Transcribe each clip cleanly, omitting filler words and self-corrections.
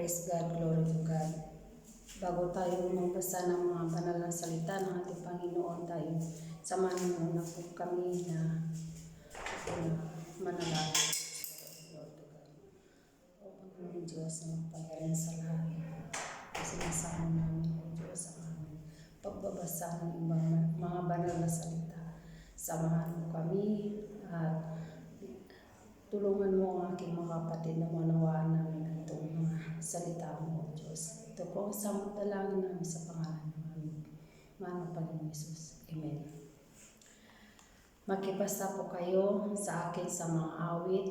Praise God, glory to God. Bago tayo magbasa ng mga banal na salita ng ating Panginoon, tayo samahan mo na po kami na manalangin. Lord to God. O Panginoon Diyos na magpagaling sa lahat. Sinasama namin o Diyos ang aming pagbabasa ng ibang mga banal na salita. Samahan mo kami at tulungan mo ang aking mga kapatid na manawaan namin itong mga salita mo, O Diyos. Ito po ang samot-dalangin namin sa pangalan ng aming mahal na Panginoon Hesus. Amen. Makibasa po kayo sa akin sa mga awit,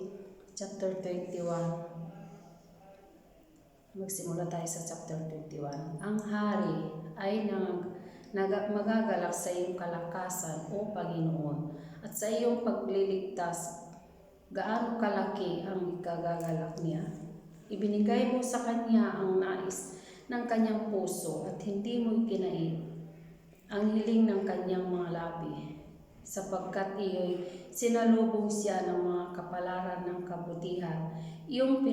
chapter 21. Magsimula tayo sa chapter 21. Ang hari ay magagalak sa iyong kalakasan, O Panginoon, at sa iyong pagliligtas. Gaano kalaki ang ikagagalak niya? Ibinigay mo sa kanya ang nais ng kanyang puso at hindi mo ikinait ang hiling ng kanyang mga labi, sapagkat iyo'y sinalubong siya ng mga kapalaran ng kabutihan, iyong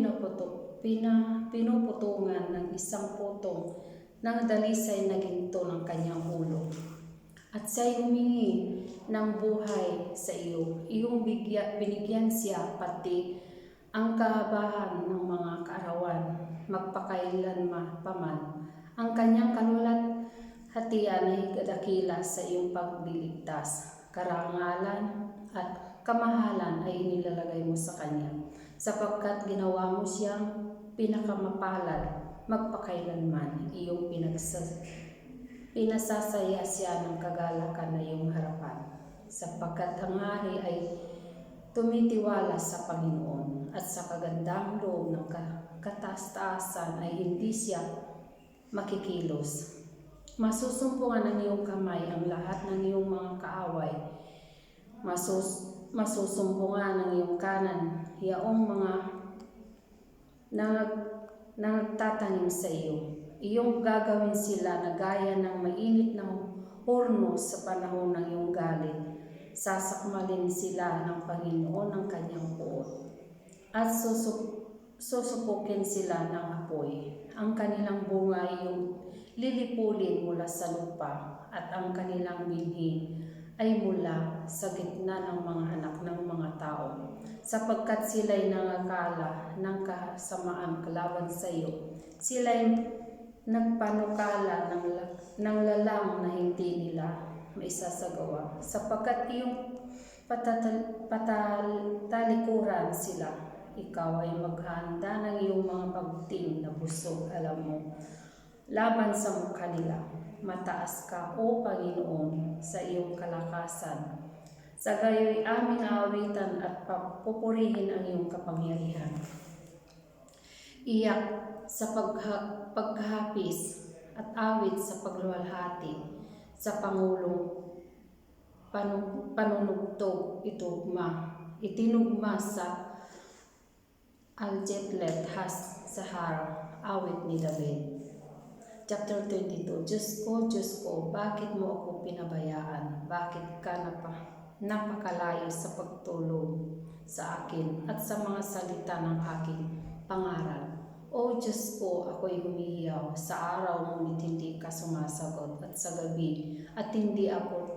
pinuputungan ng isang putong ng dalisay na ginto ng kanyang ulo. At siya'y humingi ng buhay sa iyo. Iyong binigyan siya pati ang kahabahan ng mga kaarawan, magpakailanman paman. Ang kanyang kaluwalhatian ay dakila sa iyong pagliligtas. Karangalan at kamahalan ay inilalagay mo sa kanya, sapagkat ginawa mo siyang pinakamapalad magpakailanman. Iyong pinasasaya siya ng kagalakan na iyong harapan, sapagkat ang hari ay tumitiwala sa Panginoon at sa kagandang loob ng kataas-taasan ay hindi siya makikilos. Masusumpungan ng iyong kamay ang lahat ng iyong mga kaaway. Masusumpungan ng iyong kanan yaong mga nagtatanim sa iyo. Iyong gagawin sila na gaya ng mainit na horno sa panahon ng iyong galit. Sasakmalin sila ng Panginoon ng kanyang puot at susupukin sila ng apoy. Ang kanilang bunga iyong lilipulin mula sa lupa at ang kanilang binhi ay mula sa gitna ng mga anak ng mga tao, sapagkat sila'y nangakala ng kasamaan kalaban sa iyo. Sila'y nagpanukala ng lalang na hindi nila maisasagawa, sapagkat iyong patalikuran sila. Ikaw ay maghahanda ng iyong mga pagting na busog, alam mo, laban sa mukha nila. Mataas ka, O Panginoon, sa iyong kalakasan. Sa gayo'y aming aawitan at papupurihin ang iyong kapangyarihan. Iyak sa pagkahapis at awit sa pagluwalhati, sa pangulong panunugtog itinugma sa Aljetlet Has Sahara, awit ni David. Chapter 22. Diyos ko, bakit mo ako pinabayaan? Bakit ka napakalayo sa pagtulong sa akin at sa mga salita ng aking pangaral? O Diyos ko, ako'y humihiyaw sa araw, ngunit hindi ka sumasagot, at sa gabi, at hindi ako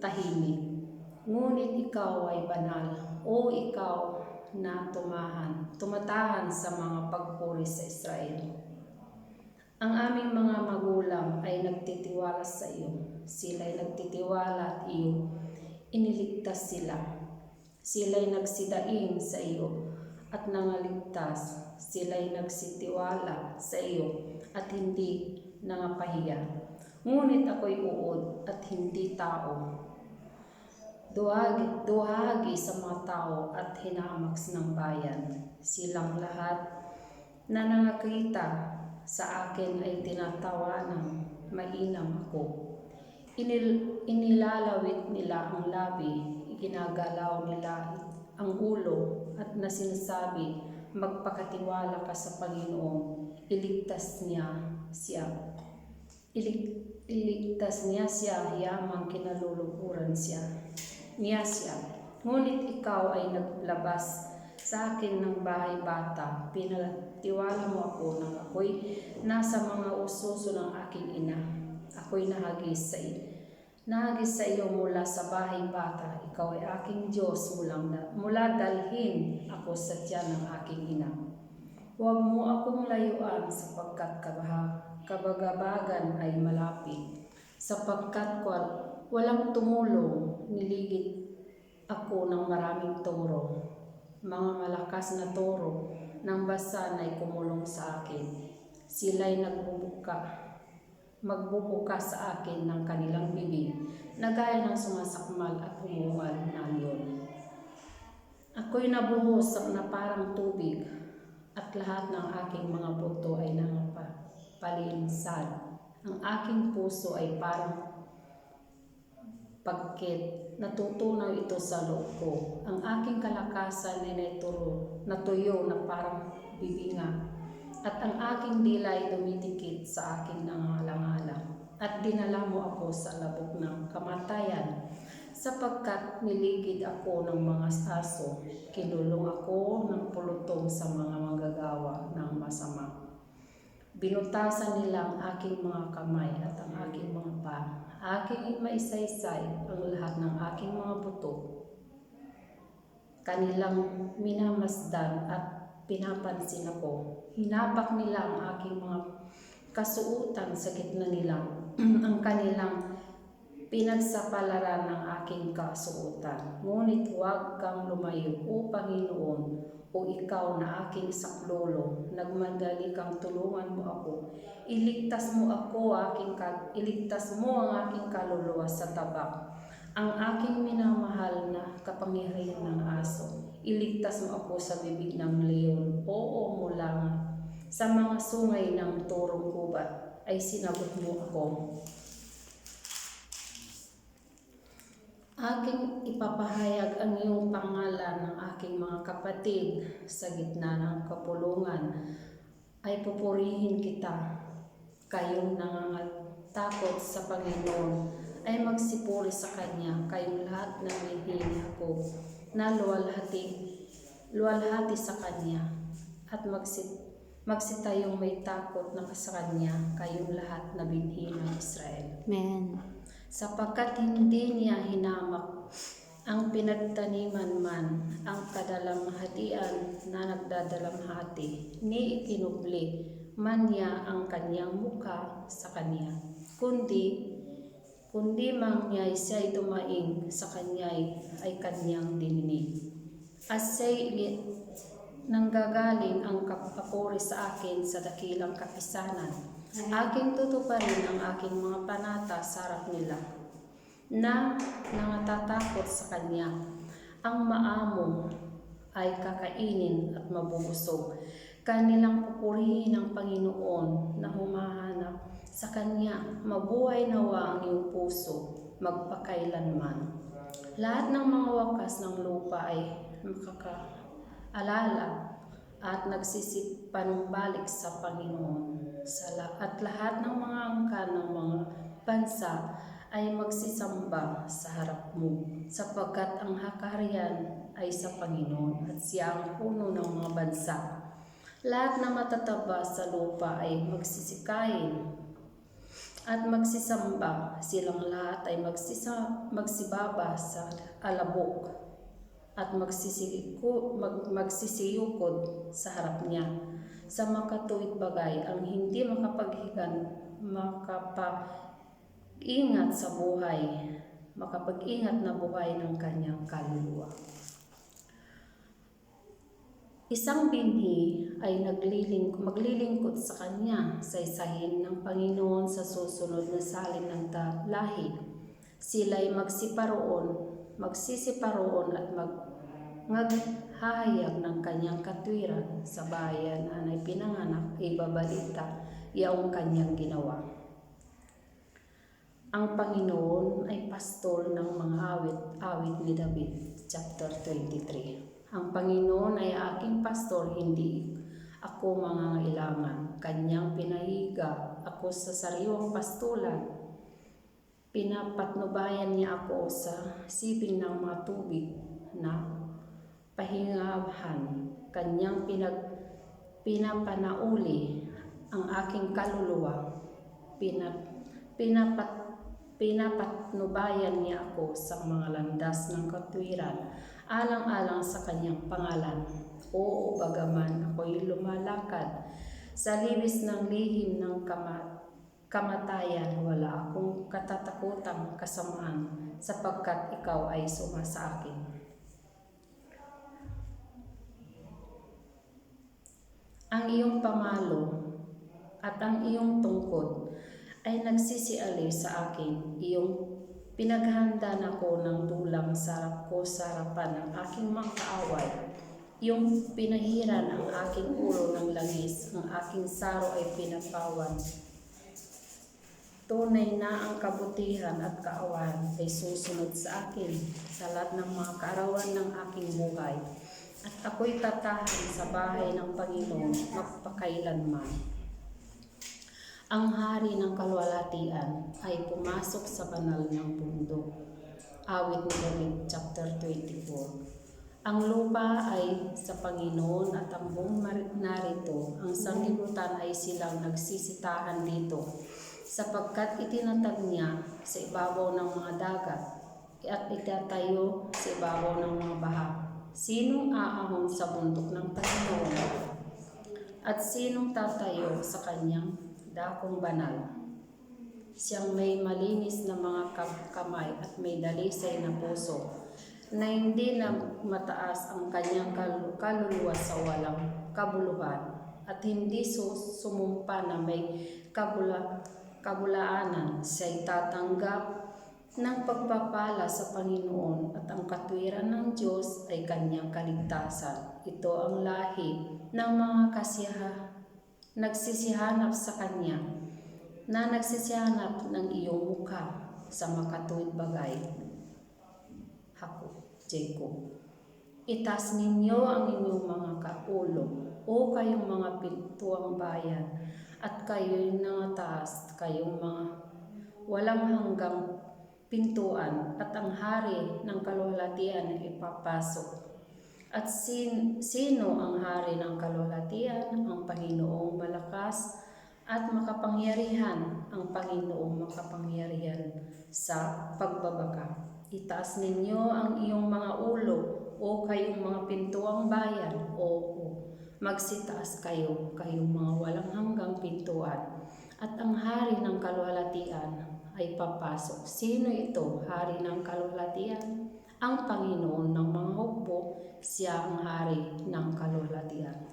tahimik. Ngunit ikaw ay banal, O ikaw na tumatahan sa mga pagpuri sa Israel. Ang aming mga magulang ay nagtitiwala sa iyo. Sila'y nagtitiwala at iyo iniligtas sila. Sila'y nagsidaing sa iyo at nangaligtas. Sila'y nagsitiwala sa iyo at hindi nangapahiya. Ngunit ako'y uod at hindi tao. Duhagi sa mga tao at hinamaks ng bayan. Silang lahat na nangakita sa akin ay tinatawa ng mainam ako. Inilalawit nila ang labi, iginagalaw nila ang ulo at sinasabi, magpakatiwala ka sa Panginoon, iligtas niya siya, yamang kinaluluhuran niya siya. Ngunit ikaw ay naglabas sa akin ng bahay bata, pinagtiwala mo ako nang ako'y nasa mga ususo ng aking ina. Ako'y nahagis sa iyo mula sa bahay bata. Ikaw ay aking Diyos mula dalhin ako sa tiyan ng aking ina. Huwag mo akong layuan sapagkat kabagabagan ay malapit. Sapagkat walang tumulong, niligid ako ng maraming turo. Mga malakas na turo ng basan ay kumulong sa akin. Sila'y magbubuka sa akin ng kanilang bibig, na gaya ng sumasakmal at humuhal na leon. Ako'y nabuhos na parang tubig, at lahat ng aking mga buto ay nangapalinsan. Ang aking puso ay parang pagkit, natutunaw ito sa loob ko. Ang aking kalakasan ay natuyo na parang bibinga, at ang aking dila ay dumitikit sa aking nangangalang-alang. At dinala mo ako sa labog ng kamatayan, sapagkat niligid ako ng mga aso, kinulong ako ng pulutong sa mga manggagawa ng masama. Binutasan nila ang aking mga kamay at ang aking mga paa. Aking maisaysay ang lahat ng aking mga buto. Kanilang minamasdan at pinapansin ako. Hinapak nila ang aking mga kasuutan sa gitna nila. Ang kanilang pinagsapalaran ng aking kasuutan. Ngunit huwag kang lumayo, O Panginoon, o ikaw na aking saklolo. Nagmadali kang tulungan mo ako. Iligtas mo ang aking kaluluwa sa tabak. Ang aking minamahal na kapangyarihan ng aso. Iligtas mo ako sa bibig ng leon. Oo, mula sa mga sungay ng turong gubat ay sinagot mo ako. Aking ipapahayag ang iyong pangalan ng aking mga kapatid sa gitna ng kapulungan ay pupurihin kita. Kayong nangangatakot sa Panginoon ay magsipuri sa Kanya. Kayong lahat na hihini ako na luwalhati sa Kanya at magsitayong may takot na sa Kanya. Kayong lahat na binhi ng Israel. Amen. Sapagkat hindi niya hinamak ang pinagtaniman man, ang kadalamhatian na nagdadalamhati, ni ikinubli man niya ang kanyang mukha sa kanya. Kundi mang niya siya'y dumaing sa kanya'y ay kanyang dininig. At siya'y nanggagaling ang kapapuri sa akin sa dakilang kapisanan. Aking tutuparin ang aking mga panata sa harap nila, na nangatatakot sa Kanya. Ang maamo ay kakainin at mabubusog. Kanilang pupurihin ang Panginoon na humahanap sa Kanya. Mabuhay nawa ang iyong puso, magpakailanman. Lahat ng mga wakas ng lupa ay makakaalala at nagsisipanumbalik sa Panginoon. At lahat ng mga angkan ng mga bansa ay magsisamba sa harap mo, sapagkat ang hakarian ay sa Panginoon at siya ang puno ng mga bansa. Lahat ng matataba sa lupa ay magsisikain at magsisamba. Silang lahat ay magsibaba sa alabok at magsisiyukod sa harap niya. Sa makatuwid bagay, ang hindi makapag-ingat na buhay ng kanyang kaluluwa. Isang binhi ay maglilingkod sa kanya, saysayin ng Panginoon sa susunod na salin ng lahi. Sila'y magsisiparoon at maghahayag ng kanyang katwiran sa bayan na pinanganak, ibabalita yaong kanyang ginawa. Ang Panginoon ay pastor ng mga awit ni David, chapter 23. Ang Panginoon ay aking pastor, hindi ako mangangailangan. Kanyang pinahiga ako sa sariwang pastulan. Pinapatnubayan niya ako sa sibing ng mga tubig na pahingahan, kanyang pinapanauli ang aking kaluluwa. Pinapatnubayan niya ako sa mga landas ng katwiran, alang-alang sa kanyang pangalan. Oo, bagaman ako'y lumalakad sa libis ng lihim ng kamatayan, wala akong katatakutang kasamaan, sapagkat ikaw ay sumasa akin. Ang iyong pamalo at ang iyong tungkod ay nagsisialis sa akin. Iyong pinaghandaan ako ng tulang sarap ko sa harapan ng aking mga kaaway. Iyong pinahiran ang aking ulo ng langis, ang aking saro ay pinapawan. Tunay na ang kabutihan at kaawan ay susunod sa akin sa lahat ng mga kaarawan ng aking buhay. At ako'y tatahan sa bahay ng Panginoon magpakailanman. Ang hari ng kalwalhatian ay pumasok sa banal ng bundok. Awit ni David, chapter 24. Ang lupa ay sa Panginoon at ang buong narito, ang sanglibutan ay silang nagsisitahan dito, sapagkat itinatag niya sa ibabaw ng mga dagat at itatayo sa ibabaw ng mga baha. Sinong aahon sa bundok ng Panginoon? At sinong tatayo sa kanyang dakong banal? Siyang may malinis na mga kamay at may dalisay na puso, na hindi na mataas ang kanyang kaluluwa sa walang kabuluhan, at hindi sumumpa na may kabulaanan. Siya'y tatanggap ng pagpapala sa Panginoon, at ang katwiran ng Diyos ay kanyang kaligtasan. Ito ang lahi ng mga nagsisihanap sa kanya, na nagsisihanap ng iyong mukha sa makatuwid bagay. Jacob. Itaas ninyo ang inyong mga kaulo, o kayong mga pintuang bayan, at kayo'y nangataas, kayong mga walang hanggang pintuan, at ang hari ng kalwalhatian ay ipapasok. At sino ang hari ng kalwalhatian? Ang Panginoong malakas at makapangyarihan, ang Panginoong makapangyarihan sa pagbabaka. Itaas ninyo ang iyong mga ulo, o kayong mga pintuang bayan, o magsitaas kayo, kayong mga walang hanggang pintuan, at ang hari ng kalwalhatian ay papasok. Sino ito, hari ng kalwalhatian? Ang Panginoon ng mga hukbo, siya ang hari ng kalwalhatian.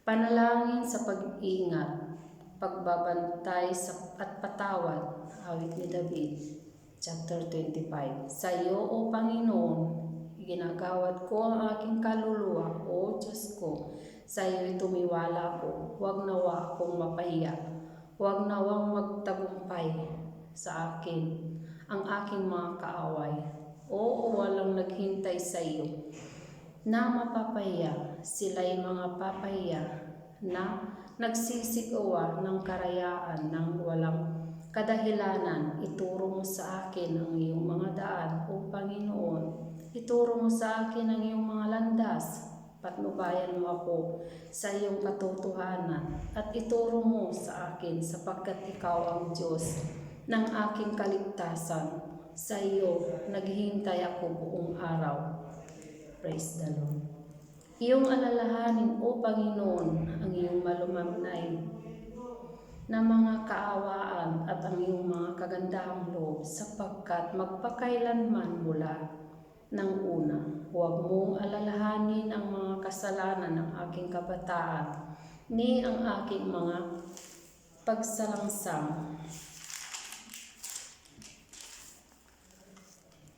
Panalangin sa pag-ingat, pagbabantay at patawad. Awit ni David, chapter 25. Sa iyo, O Panginoon, ginagawad ko ang aking kaluluwa. O Diyos ko, sa iyo'y tumiwala ko. Huwag nawa akong mapahiya. Huwag nawang magtagumpay sa akin ang aking mga kaaway. O walang naghintay sa iyo na mapapahiya. Sila'y mga papahiya na nagsisigawa ng karayaan ng walang kadahilanan. Ituro mo sa akin ang iyong mga daan, O Panginoon. Ituro mo sa akin ang iyong mga landas. Patnubayan mo ako sa iyong katotohanan, at ituro mo sa akin, sapagkat ikaw ang Diyos ng aking kaligtasan. Sa iyo naghihintay ako buong araw. Praise the Lord. Iyong alalahanin, O Panginoon, ang iyong malumamnay na mga kaawaan at ang iyong mga kagandahang loob, sapagkat magpakailanman mula ng una. Huwag mong alalahanin ang mga kasalanan ng aking kabataan, ni ang aking mga pagsalangsang.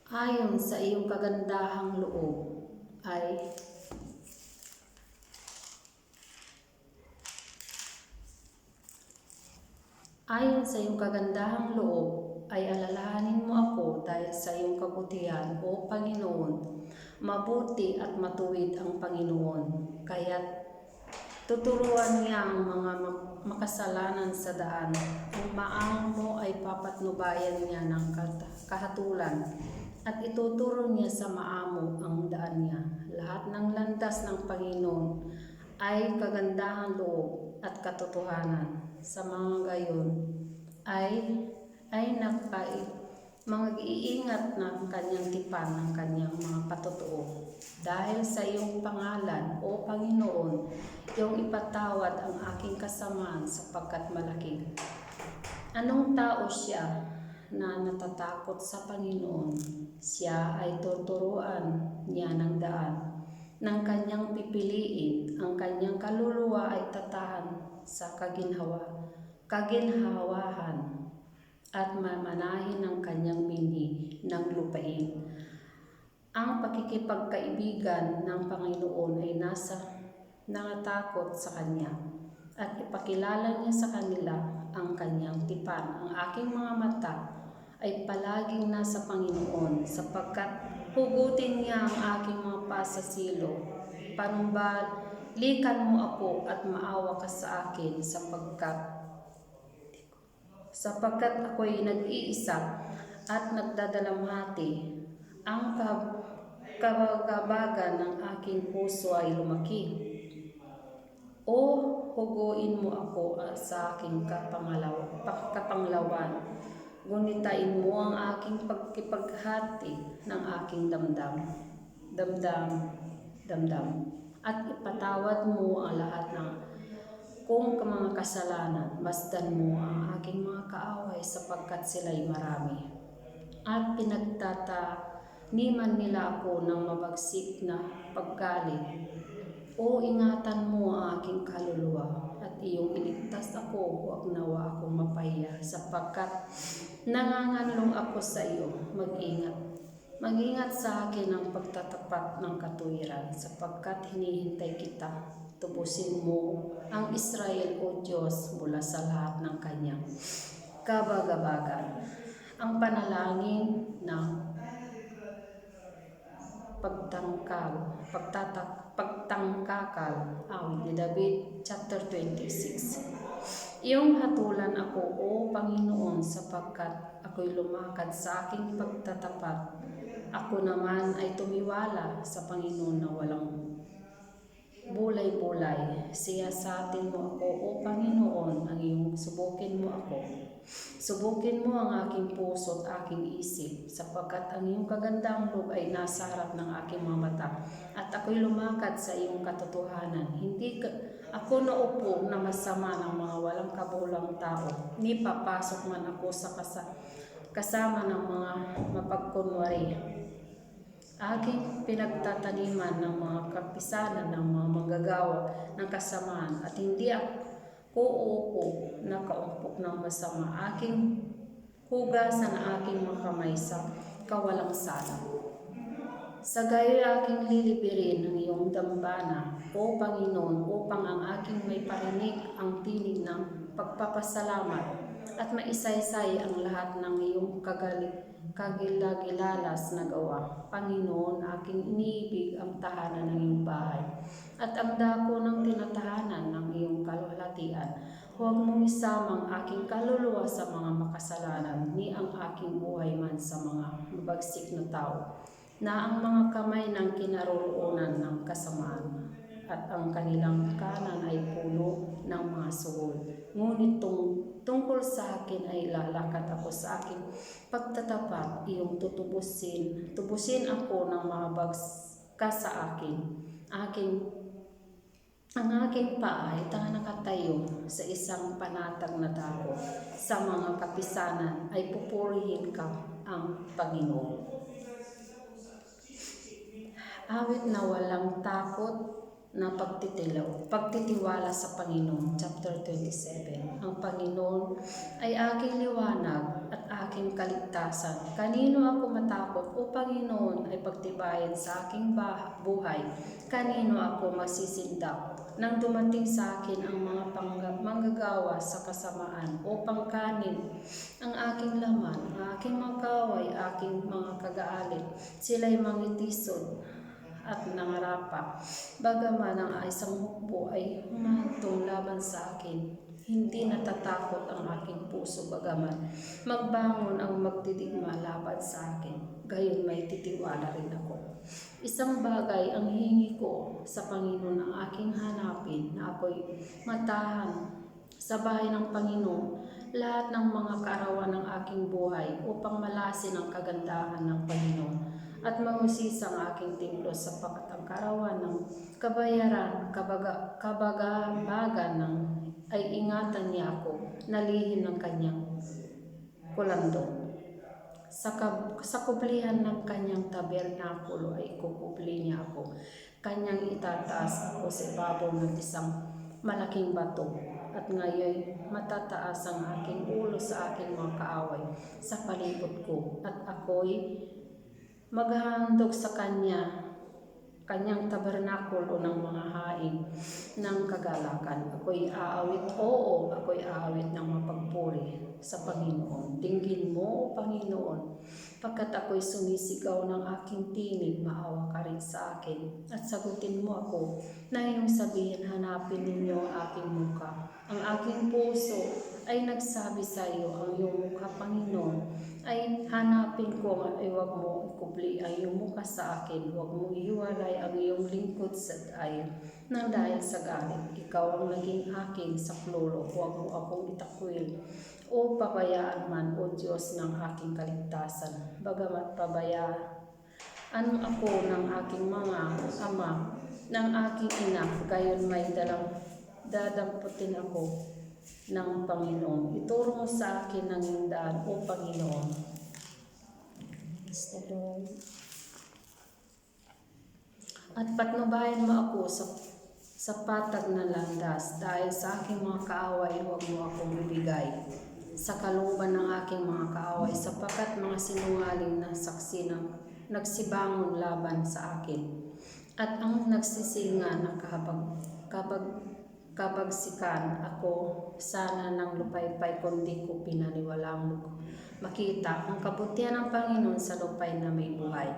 Ayon sa iyong kagandahang loob ay Ayon sa iyong kagandahang loob ay alalahanin mo ako dahil sa iyong kabutihan, O Panginoon. Mabuti at matuwid ang Panginoon, kaya't tuturuan niya ang mga makasalanan sa daan. Ang maang mo ay papatnubayan niya ng kahatulan, at ituturo niya sa maamo ang daan niya. Lahat ng landas ng Panginoon ay kagandahang loob at katotohanan. Sa mga gayon ay mag-iingat ng kanyang tipan ng kanyang mga patotoo. Dahil sa iyong pangalan, O Panginoon, iyong ipatawad ang aking kasamaan sapagkat malaki. Anong tao siya na natatakot sa Panginoon? Siya ay tuturuan niya ng daan ng kanyang pipiliin. Ang kanyang kaluluwa ay tatahan sa kaginhawahan at mamanahin ng kanyang binhi ng lupain. Ang pakikipagkaibigan ng Panginoon ay nangatakot sa Kanya at ipakilala niya sa kanila ang kanyang tipan. Ang aking mga mata ay palaging nasa Panginoon sapagkat hugutin niya ang aking mga pasasilo. Panumbalikan mo ako at maawa ka sa akin sapagkat ako'y nag-iisa at nagdadalamhati. Ang kabagabagan ng aking puso ay lumaki. O huguin mo ako sa aking kapanglawan. Gunitain mo ang aking pagkipaghati ng aking damdam. At ipatawad mo ang lahat ng kung mga kasalanan. Masdan mo ang aking mga kaaway sapagkat sila'y marami. At pinagtataniman nila ako ng mabagsik na paggalit. O ingatan mo ang aking kaluluwa at iyong iligtas ako, huwag nawa akong mapahiya sapagkat nanganganlong ako sa iyo. Mag-ingat sa akin ang pagtatapat ng katuwiran sapagkat hinihintay kita. Tubusin mo ang Israel, O Diyos, mula sa lahat ng kanyang kabagabagan. Ang panalangin ng pagtangkakal, awit ni David, chapter 26. Iyong hatulan ako, O Panginoon, sapagkat ako'y lumakad sa aking pagtatapat. Ako naman ay tumiwala sa Panginoon na walang bulay-bulay. Siyasatin mo ako, O Panginoon, ang iyong subukin mo ako. Subukin mo ang aking puso at aking isip, sapagkat ang iyong kagandang loob ay nasa harap ng aking mga mata, at ako'y lumakad sa iyong katotohanan. Hindi ako naupo na masama ng mga walang kabulang tao, ni papasok man ako sa kasama ng mga mapagkunwari. Aking pinagtataniman ng mga kapisanan ng mga manggagawa ng kasamaan, at hindi ako uupo na kaumpok ng masama. Aking hugasan ang aking mga kamay sa kawalang sala. Sa gayo'y aking lilibirin ng iyong dambana, O Panginoon, upang ang aking may parinig ang tinig ng pagpapasalamat at maisaysay ang lahat ng iyong kagilagilalas na gawa. Panginoon, aking iniibig ang tahanan ng iyong bahay at ang dako ng tinatahanan ng iyong kaluwalhatian. Huwag mong isamang aking kaluluwa sa mga makasalanan, ni ang aking buhay man sa mga mabagsik na tao, na ang mga kamay ng kinaroroonan ng kasamaan at ang kanilang kanan ay puno ng mga suhol. Ngunit tungkol sa akin ay lalakad ako sa aking pagtatapat, iyong tubusin ako ng mahabag ka sa akin. Ang aking paa ay nakatayo sa isang panatag na dako. Sa mga kapisanan ay pupurihin ka ang Panginoon. Awit na walang takot na pagtitiwala sa Panginoon, chapter 27. Ang Panginoon ay aking liwanag at aking kaligtasan. Kanino ako matakot? O Panginoon ay pagtibayan sa aking buhay. Kanino ako magsisindak? Nang dumating sa akin ang mga manggagawa sa kasamaan o pangkanin ang aking laman, ang aking mga kaway, aking mga kagaalit, sila'y mangitisod at nangarapa. Bagaman ang isang hukbo ay humantong laban sa akin, Hindi natatakot ang aking puso bagaman magbangon ang magtidigma laban sa akin. Gayon may titiwala rin ako. Isang bagay ang hihingi ko sa Panginoon ang aking hanapin na ako'y matahan sa bahay ng Panginoon lahat ng mga kaarawan ng aking buhay upang malasin ang kagandahan ng Panginoon at mahusisa ang aking templo sapagkat ang kaarawan ng kabagabagan ng ay ingatan niya ako na lihim ng kanyang kulandong. Sa kublihan ng kanyang tabernakulo ay kukubli niya ako. Kanyang itataas ako sa ibabaw ng isang malaking bato. At ngayon matataas ang aking ulo sa aking mga kaaway sa palibot ko. At ako'y maghahandog sa kanyang tabernakulo ng mga haing ng kagalakan. Ako'y aawit ng mapagpuri sa Panginoon. Dinggin mo, O Panginoon, pagkat ako'y sumisigaw ng aking tinig, maawa ka rin sa akin. At sagutin mo ako na iyong sabihin, hanapin ninyo ang aking mukha. Ang aking puso ay nagsabi sa iyo, ang iyong mukha, Panginoon, ay hanapin ko, ay huwag mo ikubli ang iyong mukha sa akin, huwag mo ihiwalay ang iyong lingkod sa dayo, nang dahil sa galit. Ikaw ang naging aking saklolo, huwag mo akong itakwil o pabayaan man, O Diyos ng aking kaligtasan. Bagamat pabayaan ako ng aking mga ama, ng aking ina, gayon may dadamputin ako ng Panginoon. Ituro mo sa akin ang iyong daan, O Panginoon. At patnubayan mo ako sa patag na landas, dahil sa aking mga kaaway, huwag mo akong ibigay sa kalooban ng aking mga kaaway, sapagkat mga sinungaling na saksi ng nagsibangon laban sa akin, at ang nagsisinga ng kabagsikan ako sana ng lupaypay, kundi ko pinaniwalang makita ang kabutihan ng Panginoon sa lupay na may buhay.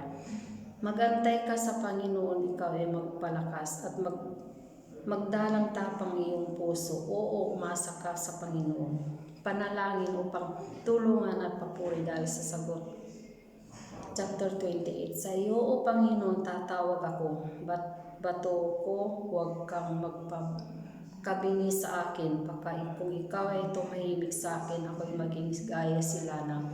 Magantay ka sa Panginoon, ikaw ay magpalakas at magdalang tapang iyong puso. Oo, umasa ka sa Panginoon. Panalangin upang tulungan at papuri dahil sa sagot. Chapter 28. Sa iyo, O Panginoon, tatawag ako. Bato ko, huwag kang magpakabingi sa akin. Kung ikaw ay tumahimik sa akin, ako'y maging gaya sila na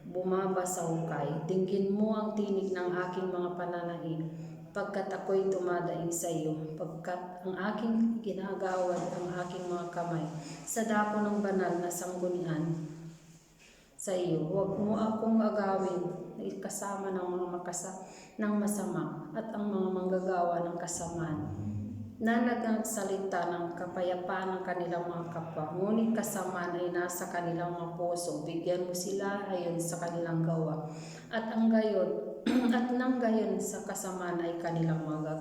bumaba sa hukay. Dinggin mo ang tinig ng aking mga pananahig, pagkat ako'y dumadaing sa iyo, pagkat ang aking ginagawad ang aking mga kamay sa dako ng banal na sanggunian sa iyo. Huwag mo akong agawin na kasama ng mga ng masama at ang mga manggagawa ng kasamaan na nagsalita ng kapayapaan ng kanilang mga kapwa, ngunit kasamaan ay nasa kanilang mga puso. Bigyan mo sila ayon sa kanilang gawa, at nang gayon sa kasamaan ay kanilang mga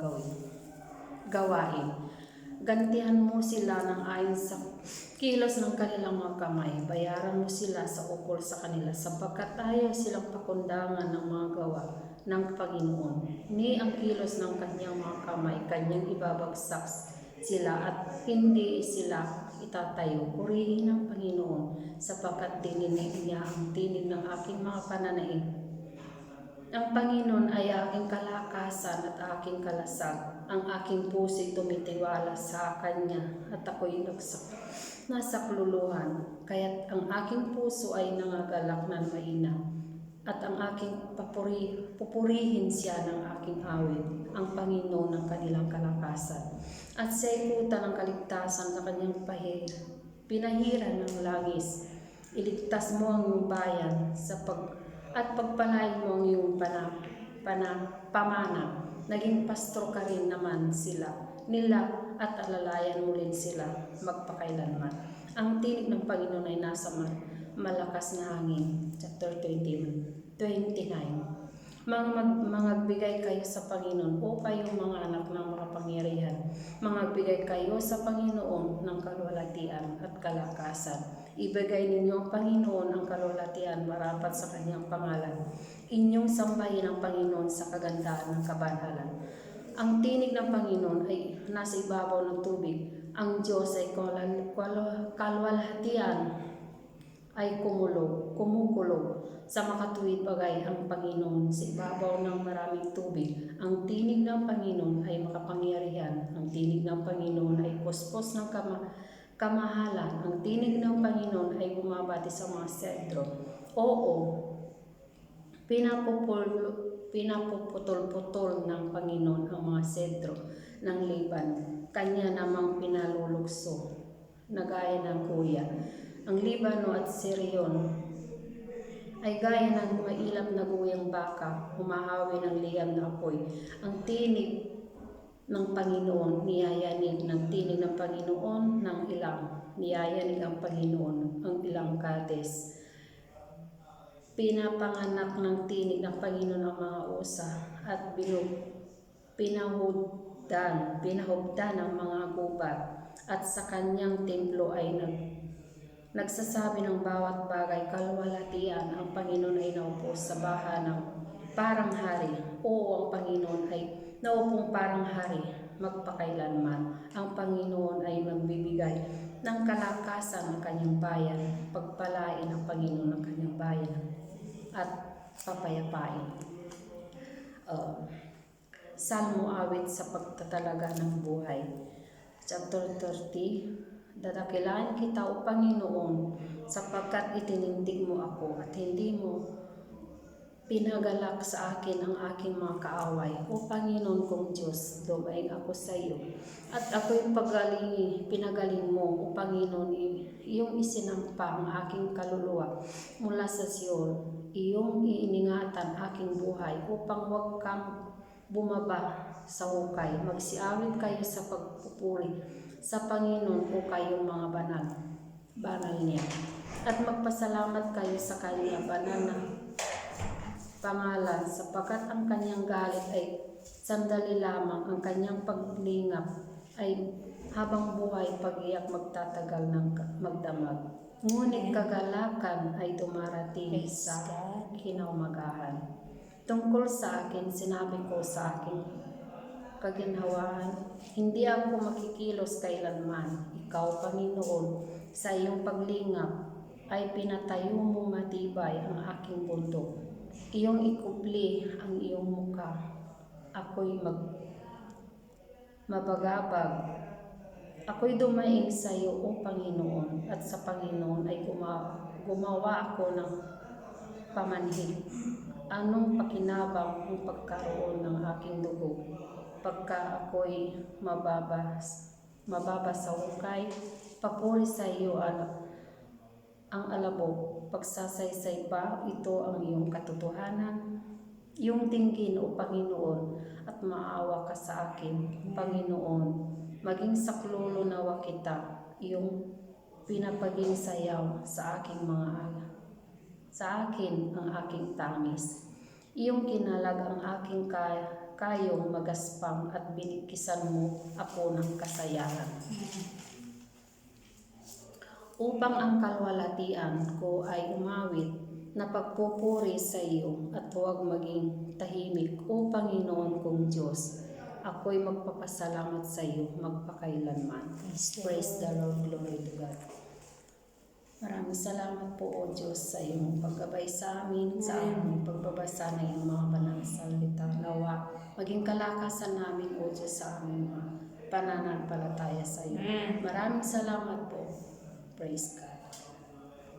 gawain. Gantihan mo sila ng ayon sa kilos ng kanilang mga kamay. Bayaran mo sila sa ukol sa kanila, sapagkat ayaw silang pakundangan ng mga gawa ng Panginoon. Ni ang kilos ng kanyang mga kamay, kanyang ibabagsak sila at hindi sila itatayo. Purihin ang Panginoon, sapagkat dininig niya ang tinig ng aking mga pananaig. Ang Panginoon ay aking kalakasan at aking kalasag. Ang aking puso'y tumitiwala sa Kanya at ako'y nasakluluhan. Kaya't ang aking puso ay nangagalak na mainam. At ang aking pupurihin siya ng aking awit, ang Panginoon ng kanilang kalakasan. At sa ikutan ng kaligtasan sa kanyang pinahiran ng langis. Iligtas mo ang iyong bayan at pagpalain mo ang iyong pamana. Naging pastor ka rin naman nila at alalayan mo rin sila magpakailanman. Ang tinig ng Panginoon ay nasa malakas na hangin. Chapter 29. Mangagbigay kayo sa Panginoon, o kayong mga anak ng mga pangyarihan. Mangagbigay kayo sa Panginoon ng kalwalhatian at kalakasan. Ibigay ninyo ang Panginoon ang kalwalhatian marapat sa kanyang pangalan. Inyong sambahin ang Panginoon sa kagandahan ng kabanhalan. Ang tinig ng Panginoon ay nasa ibabaw ng tubig. Ang Diyos ay kalwalhatian ay kumukulog. Sa makatuwid bagay ang Panginoon sa ibabaw ng maraming tubig. Ang tinig ng Panginoon ay makapangyarihan. Ang tinig ng Panginoon ay puspos ng kamahalan. Ang tinig ng Panginoon ay bumabati sa mga sentro. Oo, pinapuputol-putol ng Panginoon ang mga sentro ng Liban. Kanya namang pinalulukso na gaya ng kuya. Ang Libano at Sirion ay gaya ng mailap na guyang baka, humahawi ng liyam na apoy. Ang tinig ng Panginoon, niyayanig ng tinig ng Panginoon ng ilang. Niyayanig ang Panginoon ang ilang Kades. Pinapanganak ng tinig ng Panginoon ang mga usa at pinahubdan ang mga gubat, at sa kanyang templo ay nagsasabi ng bawat bagay kalwalhatian. Ang Panginoon ay naupo sa baha ng parang hari. Oo, ang Panginoon ay naupong parang hari magpakailanman. Ang Panginoon ay magbibigay ng kalakasan ng kanyang bayan. Pagpalain ang Panginoon ng kanyang bayan at papayapain. Salmo, awit sa pagtatalaga ng buhay. Chapter 30. Dadakilain kita, O Panginoon, sapagkat itinindig mo ako at hindi mo pinagalak sa akin ang aking mga kaaway. O Panginoon kong Diyos, lumaing ako sa iyo at ako'y pinagaling mo. O Panginoon, iyong isinampa ang aking kaluluwa mula sa Sion. Iyong iiningatan aking buhay upang huwag kang bumaba sa hukay. Magsiawit kayo sa pagpupuri sa Panginoon, o kayong mga banal niya, at magpasalamat kayo sa kanya banal na pangalan, sapagkat ang kanyang galit ay sandali lamang, ang kanyang paglingap ay habang buhay, pag-iyak magtatagal ng magdamag. Ngunit kagalakan ay dumarating sa kinaumagahan. Tungkol sa akin, sinabi ko sa aking kaginhawaan, hindi ako makikilos kailanman. Ikaw, Panginoon, sa iyong paglingap ay pinatayo mo matibay ang aking bundok. Iyong ikubli ang iyong mukha. Ako'y mabagabag. Ako'y dumaing sa iyo, O Panginoon, at sa Panginoon ay gumawa ako ng pamanhid. Anong pakinabang ang pagkaroon ng aking dugo? Pagka ako'y mababa sa hukay, papuri sa iyo ang alabok. Pagsasaysay ba ito ang iyong katotohanan? Iyong tinggin, O Panginoon, at maawa ka sa akin. Panginoon, maging saklolo-nawa kita. Iyong pinapaging sayaw sa akin ang aking tamis. Iyong kinalag ang aking kayong magaspang at binikisan mo ako ng kasayahan. Upang ang kalwalhatian ko ay umawit na pagpupuri sa iyo at huwag maging tahimik, O Panginoon kong Diyos. Ako'y magpapasalamat sa iyo magpakailanman. Praise the Lord, glory to God. Maraming salamat po, O Diyos, sa iyong paggabay sa amin, sa aming pagbabasa ng iyong mga banal na salita. Nawa, maging kalakasan namin, O Diyos, sa aming mga pananampalataya sa iyo. Maraming salamat po. Praise God.